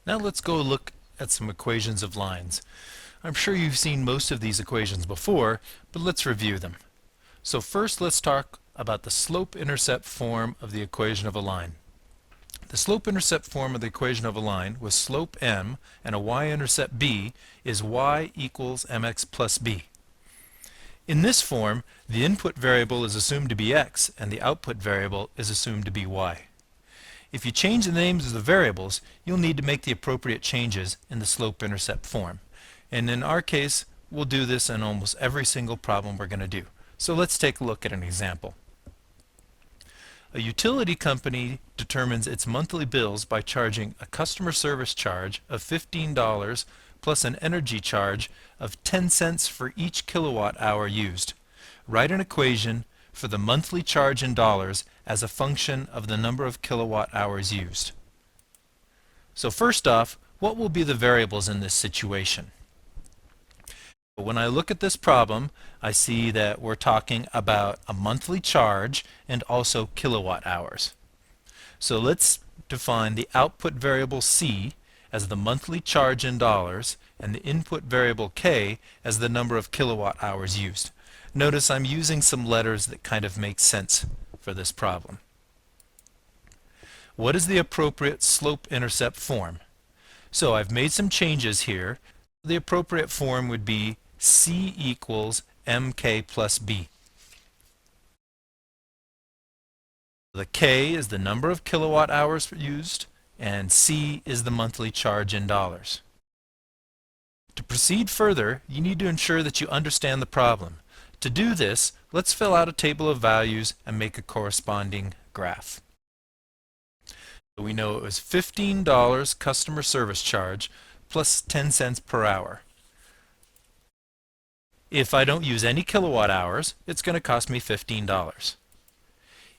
Now let's go look at some equations of lines. I'm sure you've seen most of these equations before, but let's review them. So first let's talk about the slope-intercept form of the equation of a line. The slope-intercept form of the equation of a line with slope m and a y-intercept b is y equals mx plus b. In this form, the input variable is assumed to be x and the output variable is assumed to be y. If you change the names of the variables, you'll need to make the appropriate changes in the slope-intercept form. And in our case, we'll do this in almost every single problem we're going to do. So let's take a look at an example. A utility company determines its monthly bills by charging a customer service charge of $15 plus an energy charge of 10 cents for each kilowatt hour used. Write an equation for the monthly charge in dollars as a function of the number of kilowatt hours used. So first off, what will be the variables in this situation? When I look at this problem, I see that we're talking about a monthly charge and also kilowatt hours. So let's define the output variable C as the monthly charge in dollars and the input variable K as the number of kilowatt hours used. Notice I'm using some letters that kind of make sense for this problem. What is the appropriate slope-intercept form? So I've made some changes here. The appropriate form would be C equals mk plus b. The K is the number of kilowatt hours used and C is the monthly charge in dollars. To proceed further, you need to ensure that you understand the problem. To do this, let's fill out a table of values and make a corresponding graph. We know it was $15 customer service charge plus 10 cents per hour. If I don't use any kilowatt hours, it's going to cost me $15.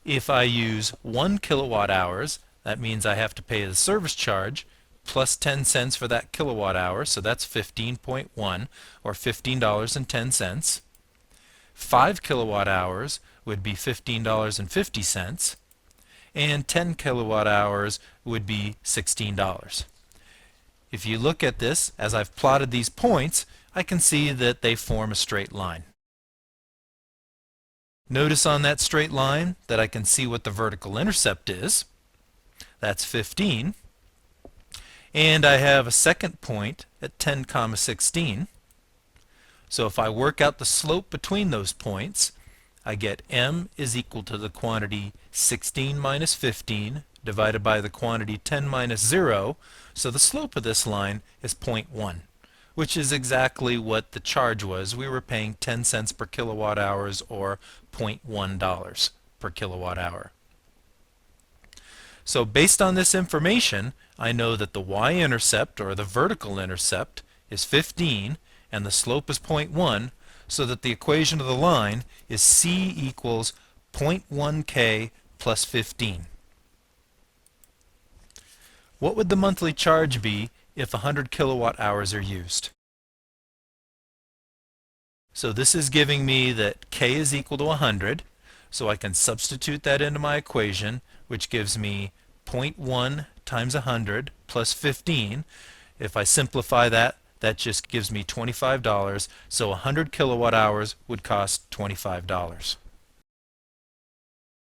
If I use 1 kilowatt hours, that means I have to pay the service charge plus 10 cents for that kilowatt hour, so that's 15.1 or $15.10. 5 kilowatt hours would be $15.50, and 10 kilowatt hours would be $16. If you look at this, as I've plotted these points, I can see that they form a straight line. Notice on that straight line that I can see what the vertical intercept is. That's 15. And I have a second point at 10, 16. So if I work out the slope between those points, I get m is equal to the quantity 16 minus 15 divided by the quantity 10 minus 0. So the slope of this line is 0.1, which is exactly what the charge was. We were paying 10 cents per kilowatt hours or $0.1 per kilowatt hour. So based on this information, I know that the y-intercept or the vertical intercept is 15 and the slope is 0.1, so that the equation of the line is C equals 0.1k plus 15. What would the monthly charge be if 100 kilowatt hours are used? So this is giving me that k is equal to 100, so I can substitute that into my equation, which gives me 0.1 times 100 plus 15. If I simplify that, that just gives me $25, so 100 kilowatt hours would cost $25.